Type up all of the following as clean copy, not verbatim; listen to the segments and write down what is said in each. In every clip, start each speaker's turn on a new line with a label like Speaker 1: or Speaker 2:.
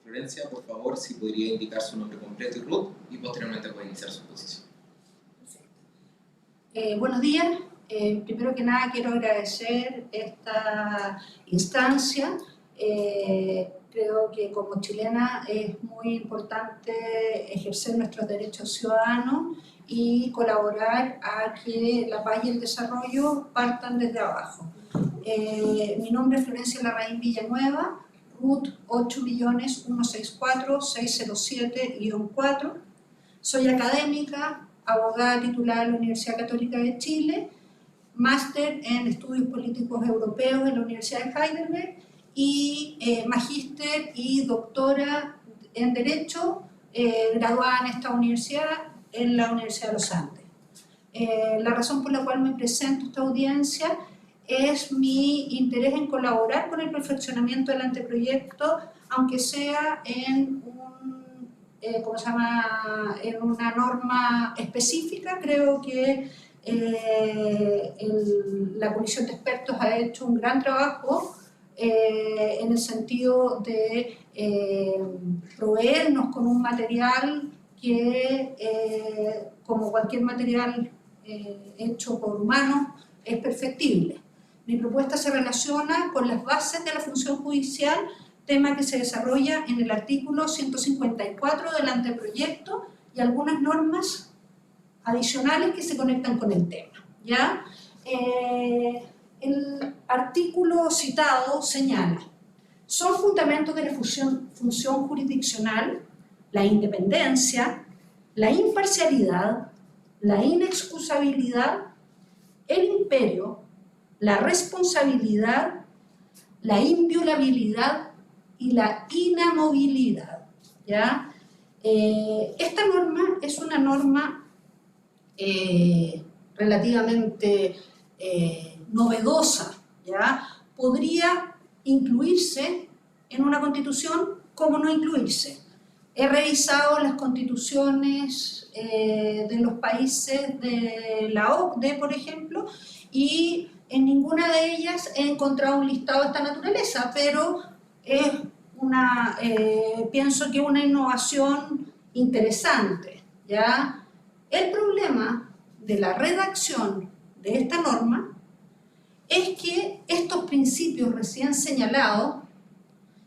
Speaker 1: Florencia, por favor, si podría indicar su nombre completo y RUT, y posteriormente puede iniciar su exposición.
Speaker 2: Buenos días. Primero que nada quiero agradecer esta instancia. Creo que como chilena es muy importante ejercer nuestros derechos ciudadanos y colaborar a que la paz y el desarrollo partan desde abajo. Mi nombre es Florencia Larraín Villanueva, RUT 8.164.607-4. Soy académica, abogada titulada en la Universidad Católica de Chile, máster en Estudios Políticos Europeos en la Universidad de Heidelberg y magíster y doctora en Derecho, graduada en esta universidad, en la Universidad de los Andes. La razón por la cual me presento a esta audiencia es mi interés en colaborar con el perfeccionamiento del anteproyecto, aunque sea en en una norma específica. Creo que la comisión de expertos ha hecho un gran trabajo en el sentido de proveernos con un material que, como cualquier material hecho por humanos, es perfectible. Mi propuesta se relaciona con las bases de la función judicial, tema que se desarrolla en el artículo 154 del anteproyecto y algunas normas adicionales que se conectan con el tema, ¿ya? El artículo citado señala: son fundamentos de la función jurisdiccional la independencia, la imparcialidad, la inexcusabilidad, el imperio, la responsabilidad, la inviolabilidad y la inamovilidad, ¿ya? Esta norma es una norma relativamente novedosa, ¿ya? Podría incluirse en una constitución, como no incluirse. He revisado las constituciones de los países de la OCDE, por ejemplo, y en ninguna de ellas he encontrado un listado de esta naturaleza, pero es pienso que es una innovación interesante, ¿ya? El problema de la redacción de esta norma es que estos principios recién señalados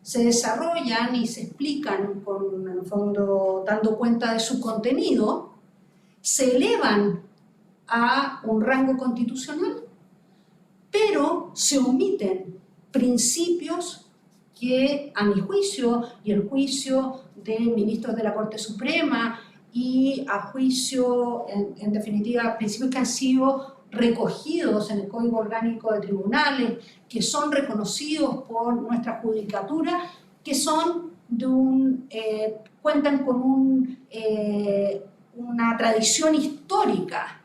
Speaker 2: se desarrollan y se explican, en el fondo dando cuenta de su contenido, se elevan a un rango constitucional, pero se omiten principios que, a mi juicio y el juicio de ministros de la Corte Suprema y a juicio, en definitiva, principios que han sido recogidos en el Código Orgánico de Tribunales, que son reconocidos por nuestra judicatura, que son cuentan con una tradición histórica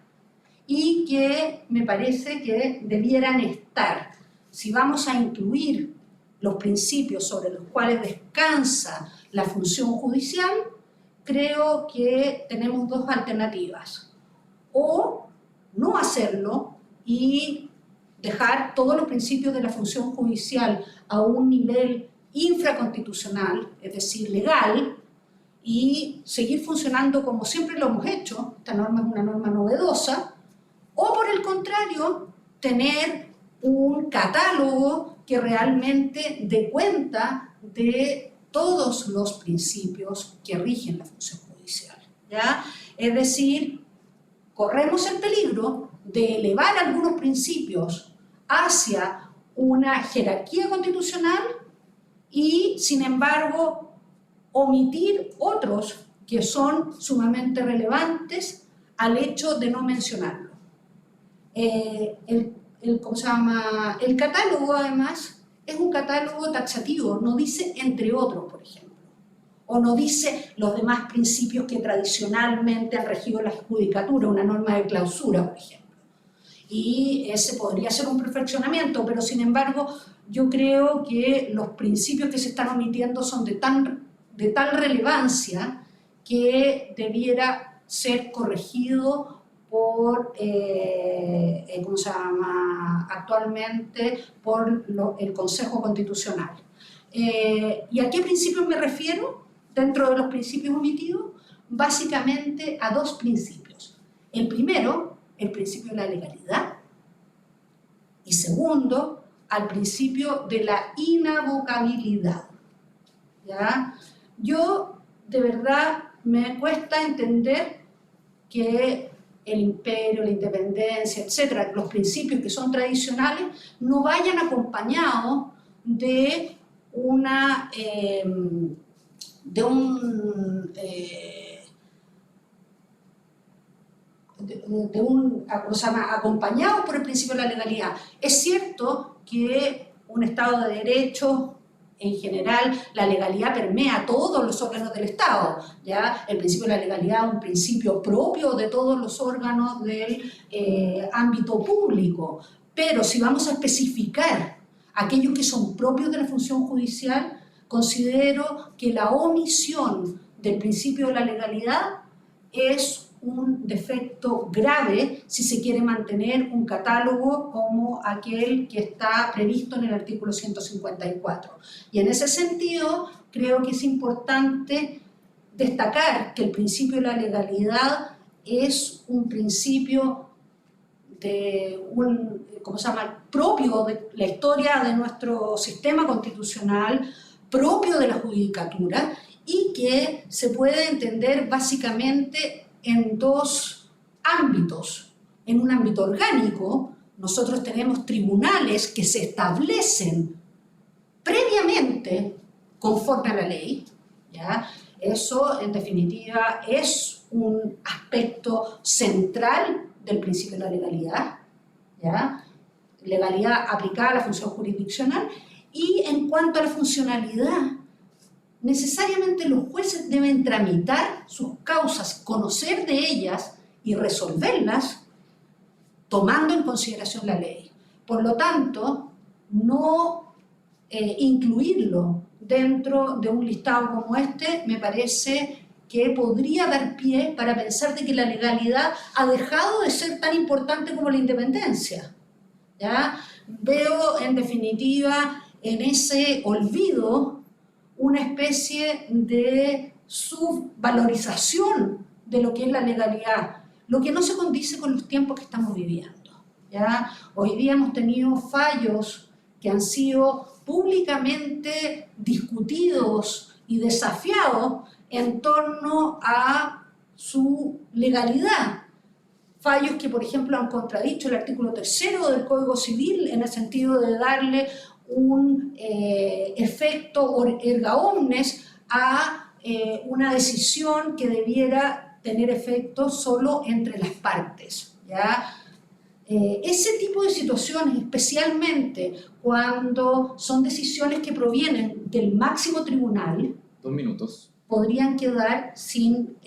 Speaker 2: y que me parece que debieran estar. Si vamos a incluir los principios sobre los cuales descansa la función judicial, creo que tenemos dos alternativas: o no hacerlo y dejar todos los principios de la función judicial a un nivel infraconstitucional, es decir, legal, y seguir funcionando como siempre lo hemos hecho. Esta norma es una norma novedosa. O por el contrario, tener un catálogo que realmente dé cuenta de todos los principios que rigen la función judicial, ¿ya? Es decir, corremos el peligro de elevar algunos principios hacia una jerarquía constitucional y, sin embargo, omitir otros que son sumamente relevantes al hecho de no mencionarlo. El catálogo, además, es un catálogo taxativo, no dice entre otros, por ejemplo, o no dice los demás principios que tradicionalmente han regido la judicatura, una norma de clausura, por ejemplo. Y ese podría ser un perfeccionamiento, pero sin embargo yo creo que los principios que se están omitiendo son de tal relevancia que debiera ser corregido por, actualmente por el Consejo Constitucional. ¿Y a qué principios me refiero? Dentro de los principios omitidos, básicamente a dos principios. El primero, el principio de la legalidad, y segundo, al principio de la inavocabilidad. ¿Ya? Yo, de verdad, me cuesta entender que el imperio, la independencia, etcétera, los principios que son tradicionales, no vayan acompañados de una acompañado por el principio de la legalidad. Es cierto que un Estado de Derecho, en general, la legalidad permea todos los órganos del Estado, ¿ya? El principio de la legalidad es un principio propio de todos los órganos del ámbito público, pero si vamos a especificar aquellos que son propios de la función judicial, considero que la omisión del principio de la legalidad es un defecto grave si se quiere mantener un catálogo como aquel que está previsto en el artículo 154. Y en ese sentido, creo que es importante destacar que el principio de la legalidad es un principio propio de la historia de nuestro sistema constitucional, propio de la judicatura, y que se puede entender básicamente en dos ámbitos. En un ámbito orgánico, nosotros tenemos tribunales que se establecen previamente conforme a la ley, ¿ya? Eso, en definitiva, es un aspecto central del principio de la legalidad, ¿ya? Legalidad aplicada a la función jurisdiccional. Y en cuanto a la funcionalidad, necesariamente los jueces deben tramitar sus causas, conocer de ellas y resolverlas tomando en consideración la ley. Por lo tanto, no incluirlo dentro de un listado como este me parece que podría dar pie para pensar de que la legalidad ha dejado de ser tan importante como la independencia, ¿ya? Veo, en definitiva, en ese olvido una especie de subvalorización de lo que es la legalidad, lo que no se condice con los tiempos que estamos viviendo, ¿ya? Hoy día hemos tenido fallos que han sido públicamente discutidos y desafiados en torno a su legalidad. Fallos que, por ejemplo, han contradicho el artículo 3º del Código Civil en el sentido de darle un efecto erga omnes a una decisión que debiera tener efecto solo entre las partes, ¿ya? Ese tipo de situaciones, especialmente cuando son decisiones que provienen del máximo tribunal,
Speaker 1: 2 minutos,
Speaker 2: podrían quedar sin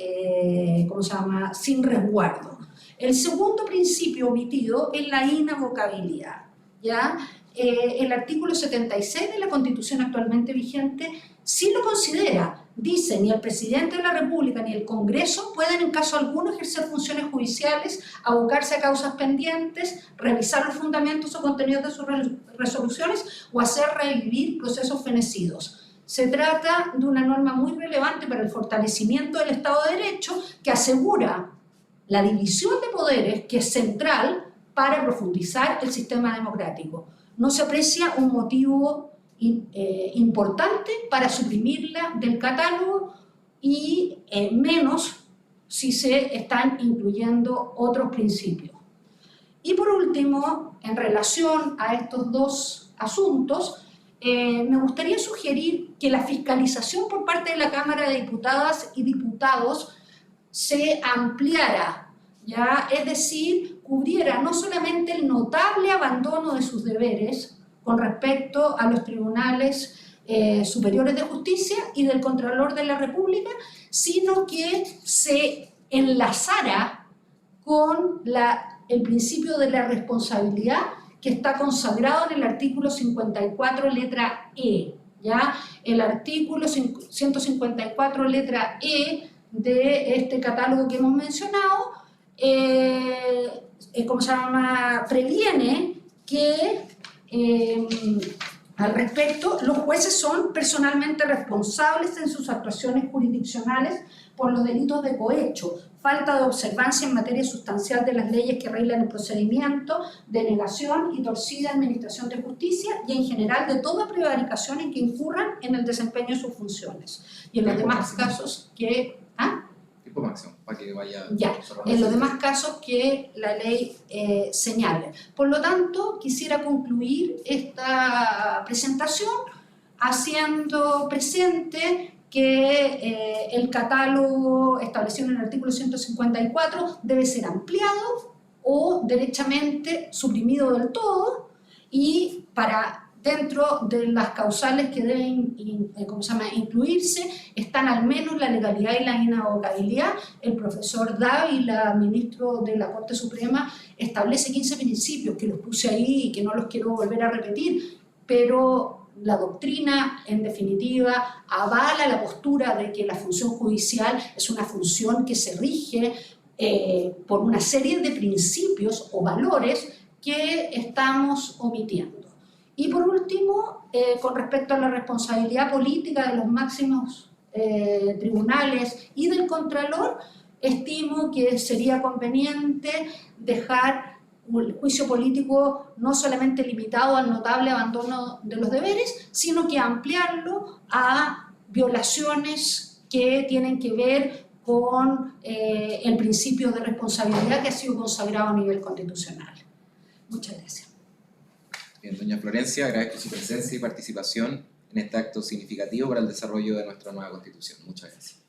Speaker 2: resguardo. El segundo principio omitido es la inavocabilidad, ¿ya? El artículo 76 de la Constitución actualmente vigente sí lo considera. Dice, ni el Presidente de la República ni el Congreso pueden en caso alguno ejercer funciones judiciales, abocarse a causas pendientes, revisar los fundamentos o contenidos de sus resoluciones o hacer revivir procesos fenecidos. Se trata de una norma muy relevante para el fortalecimiento del Estado de Derecho que asegura la división de poderes que es central para profundizar el sistema democrático. No se aprecia un motivo importante para suprimirla del catálogo y menos si se están incluyendo otros principios. Y por último, en relación a estos dos asuntos, me gustaría sugerir que la fiscalización por parte de la Cámara de Diputadas y Diputados se ampliara, ¿ya? Es decir, cubriera no solamente el notable abandono de sus deberes con respecto a los tribunales superiores de justicia y del Contralor de la República, sino que se enlazara con el principio de la responsabilidad que está consagrado en el artículo 54, letra E, ¿ya? El artículo 154, letra E de este catálogo que hemos mencionado, previene que Al respecto, los jueces son personalmente responsables en sus actuaciones jurisdiccionales por los delitos de cohecho, falta de observancia en materia sustancial de las leyes que reglan el procedimiento, denegación y torcida administración de justicia y en general de toda prevaricación en que incurran en el desempeño de sus funciones. Y en los demás casos que...
Speaker 1: Tiempo máximo, para que vaya...
Speaker 2: Ya, en los demás casos que la ley señale. Por lo tanto, quisiera concluir esta presentación haciendo presente que el catálogo establecido en el artículo 154 debe ser ampliado o derechamente suprimido del todo, y dentro de las causales que deben incluirse están al menos la legalidad y la inabocabilidad. El profesor Dávila, ministro de la Corte Suprema, establece 15 principios que los puse ahí y que no los quiero volver a repetir, pero la doctrina, en definitiva, avala la postura de que la función judicial es una función que se rige por una serie de principios o valores que estamos omitiendo. Y por último, con respecto a la responsabilidad política de los máximos tribunales y del Contralor, estimo que sería conveniente dejar el juicio político no solamente limitado al notable abandono de los deberes, sino que ampliarlo a violaciones que tienen que ver con el principio de responsabilidad que ha sido consagrado a nivel constitucional. Muchas gracias.
Speaker 1: Bien, doña Florencia, agradezco su presencia y participación en este acto significativo para el desarrollo de nuestra nueva Constitución. Muchas gracias.